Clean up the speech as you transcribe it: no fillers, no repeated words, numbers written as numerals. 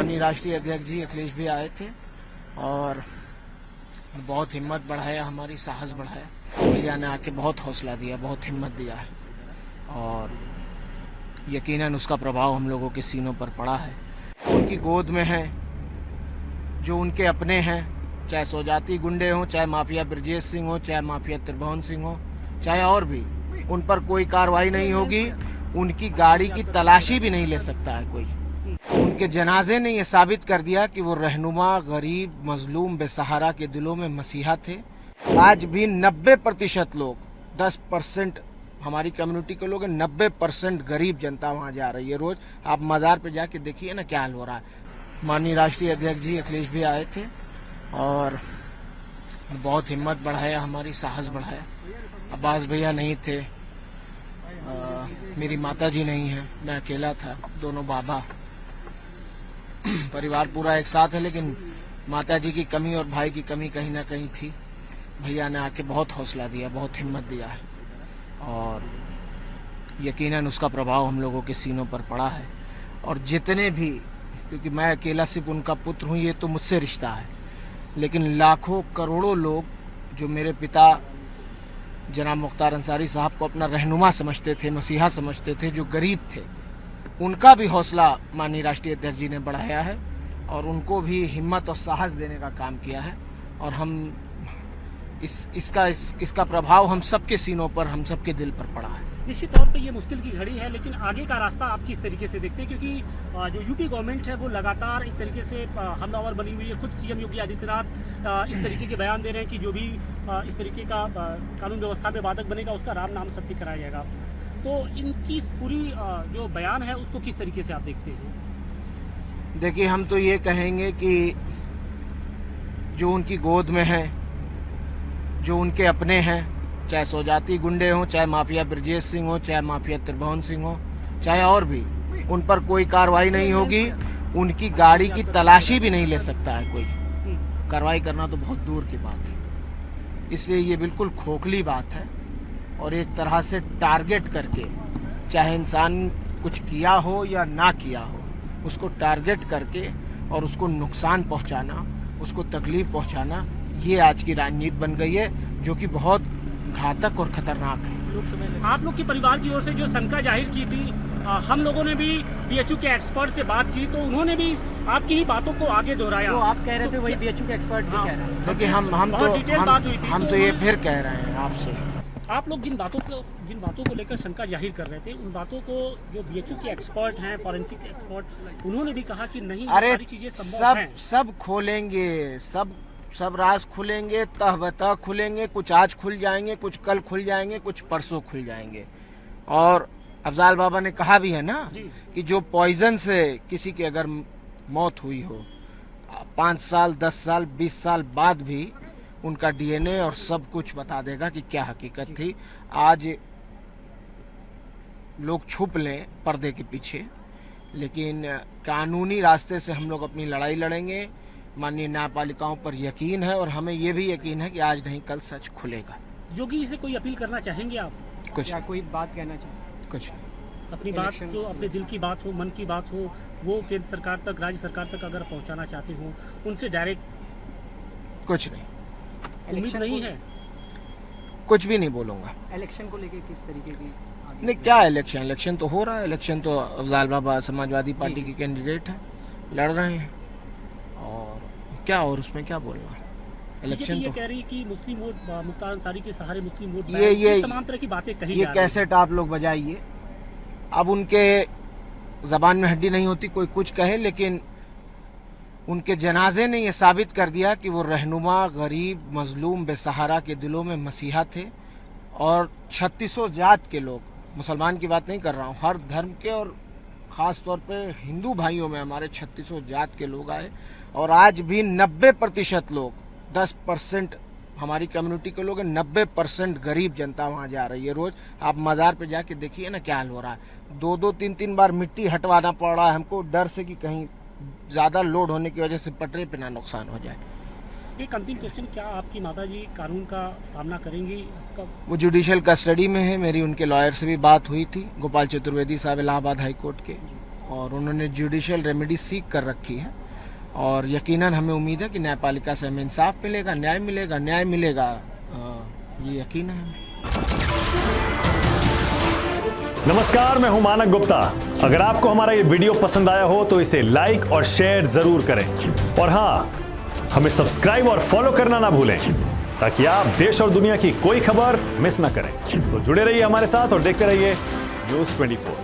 माननीय राष्ट्रीय अध्यक्ष जी अखिलेश भी आए थे और बहुत हिम्मत बढ़ाया, हमारी साहस बढ़ाया। भैया ने आके बहुत हौसला दिया, बहुत हिम्मत दिया है और यकीनन उसका प्रभाव हम लोगों के सीनों पर पड़ा है। उनकी गोद में है जो उनके अपने हैं, चाहे सौजाती गुंडे हों, चाहे माफिया ब्रजेश सिंह हो, चाहे माफिया त्रिभुवन सिंह हो, चाहे और भी, उन पर कोई कार्रवाई नहीं होगी। उनकी गाड़ी की तलाशी भी नहीं ले सकता है कोई। उनके जनाजे ने यह साबित कर दिया कि वो रहनुमा, गरीब, मजलूम, बेसहारा के दिलों में मसीहा थे। आज भी 90% लोग, 10% हमारी कम्युनिटी के लोग हैं, 90% गरीब जनता वहाँ जा रही है। रोज आप मज़ार पे जाके देखिए ना क्या हाल हो रहा है। माननीय राष्ट्रीय अध्यक्ष जी अखिलेश भी आए थे और बहुत हिम्मत बढ़ाया, हमारी साहस बढ़ाया। अब्बास भैया नहीं थे, मेरी माता जी नहीं है, मैं अकेला था, दोनों बाबा, परिवार पूरा एक साथ है, लेकिन माता जी की कमी और भाई की कमी कहीं ना कहीं थी। भैया ने आके बहुत हौसला दिया, बहुत हिम्मत दिया है और यकीनन उसका प्रभाव हम लोगों के सीनों पर पड़ा है। और जितने भी, क्योंकि मैं अकेला सिर्फ उनका पुत्र हूँ, ये तो मुझसे रिश्ता है, लेकिन लाखों करोड़ों लोग जो मेरे पिता जनाब मुख्तार अंसारी साहब को अपना रहनुमा समझते थे, मसीहा समझते थे, जो गरीब थे, उनका भी हौसला माननीय राष्ट्रीय अध्यक्ष जी ने बढ़ाया है और उनको भी हिम्मत और साहस देने का काम किया है। और हम इसका प्रभाव हम सबके सीनों पर, हम सबके दिल पर पड़ा है। निश्चित तौर पे ये मुश्किल की घड़ी है, लेकिन आगे का रास्ता आप किस तरीके से देखते हैं? क्योंकि जो यूपी गवर्नमेंट है वो लगातार एक तरीके से हमलावर बनी हुई है। खुद सीएम योगी आदित्यनाथ इस तरीके के बयान दे रहे हैं कि जो भी इस तरीके का कानून व्यवस्था में बाधक बनेगा उसका राम नाम सत्य कराया जाएगा। तो इनकी पूरी जो बयान है उसको किस तरीके से आप देखते हैं? देखिए, हम तो ये कहेंगे कि जो उनकी गोद में है, जो उनके अपने हैं, चाहे सौजाती गुंडे हों, चाहे माफिया ब्रजेश सिंह हो, चाहे माफिया त्रिभुवन सिंह हो, चाहे और भी, उन पर कोई कार्रवाई नहीं होगी। उनकी गाड़ी की तलाशी भी नहीं ले सकता है कोई। कार्रवाई करना तो बहुत दूर की बात है। इसलिए ये बिल्कुल खोखली बात है और एक तरह से टारगेट करके, चाहे इंसान कुछ किया हो या ना किया हो, उसको टारगेट करके और उसको नुकसान पहुंचाना, उसको तकलीफ पहुंचाना, ये आज की राजनीति बन गई है, जो कि बहुत घातक और खतरनाक है। आप लोग के परिवार की ओर से जो शंका जाहिर की थी, हम लोगों ने भी बीएचयू के एक्सपर्ट से बात की, तो उन्होंने भी आपकी ही बातों को आगे दोहराया। जो आप कह रहे थे वही बीएचयू के एक्सपर्ट भी कह रहे हैं। देखिए, हम तो ये फिर कह रहे हैं आपसे, आप लोग जिन बातों को लेकर शंका जाहिर कर रहे थे, उन बातों को जो बीएचयू के एक्सपर्ट हैं, फॉरेंसिक एक्सपर्ट, उन्होंने भी कहा कि नहीं, सारी चीजें संभव हैं। सब खोलेंगे, सब राज खुलेंगे, तह बतह खुलेंगे। कुछ आज खुल जाएंगे, कुछ कल खुल जाएंगे, कुछ परसों खुल जाएंगे। और अफजाल बाबा ने कहा भी है ना कि जो पॉइजन से किसी की अगर मौत हुई हो, 5 साल, 10 साल, 20 साल बाद भी उनका डीएनए और सब कुछ बता देगा कि क्या हकीकत थी। आज लोग छुप लें पर्दे के पीछे, लेकिन कानूनी रास्ते से हम लोग अपनी लड़ाई लड़ेंगे। माननीय न्यायपालिकाओं पर यकीन है और हमें ये भी यकीन है कि आज नहीं कल सच खुलेगा। योगी जी से कोई अपील करना चाहेंगे आप? कुछ या कोई बात कहना चाहेंगे? कुछ अपनी बात, जो अपने दिल की बात हो, मन की बात हो, वो केंद्र सरकार तक, राज्य सरकार तक अगर पहुंचाना चाहते हो, उनसे डायरेक्ट? कुछ नहीं, उम्मीद नहीं है? कुछ भी नहीं बोलूंगा। इलेक्शन को लेके किस तरीके की? नहीं, क्या इलेक्शन तो हो रहा है। इलेक्शन तो अफजाल बाबा समाजवादी पार्टी के कैंडिडेट हैं, लड़ रहे हैं, और क्या, और उसमें क्या बोलना। इलेक्शन ये तो कह रही कि मुस्लिम वोट, मुख्तार अंसारी के सहारे मुस्लिम वोट, ये तमाम तरह की बातें कही ये कैसेट आप लोग बजाइए। अब उनके जबान में हड्डी नहीं होती, कोई कुछ कहे, लेकिन उनके जनाजे ने यह साबित कर दिया कि वो रहनुमा, गरीब, मजलूम, बेसहारा के दिलों में मसीहा थे। और 3600 जात के लोग, मुसलमान की बात नहीं कर रहा हूँ, हर धर्म के, और ख़ास तौर पे हिंदू भाइयों में हमारे 3600 जात के लोग आए। और आज भी 90% लोग, 10% हमारी कम्युनिटी के लोग हैं, 90% गरीब जनता वहाँ जा रही है। रोज आप मज़ार पे जाके देखिए ना क्या हाल हो रहा है। 2-2, 3-3 बार मिट्टी हटवाना पड़ रहा है हमको, डर से कि कहीं ज़्यादा लोड होने की वजह से पटरे पे ना नुकसान हो जाए। एक अंतिम क्वेश्चन, क्या आपकी माताजी कानून का सामना करेंगी कब? वो जुडिशियल कस्टडी में है। मेरी उनके लॉयर से भी बात हुई थी, गोपाल चतुर्वेदी साहब, इलाहाबाद हाई कोर्ट के। और उन्होंने जुडिशियल रेमेडी सीख कर रखी है और यकीनन हमें उम्मीद है कि न्यायपालिका से हमें इंसाफ मिलेगा, न्याय मिलेगा, ये यकीन है हमें। नमस्कार, मैं हूं मानक गुप्ता। अगर आपको हमारा ये वीडियो पसंद आया हो तो इसे लाइक और शेयर जरूर करें और हाँ, हमें सब्सक्राइब और फॉलो करना ना भूलें ताकि आप देश और दुनिया की कोई खबर मिस ना करें। तो जुड़े रहिए हमारे साथ और देखते रहिए न्यूज़ 24।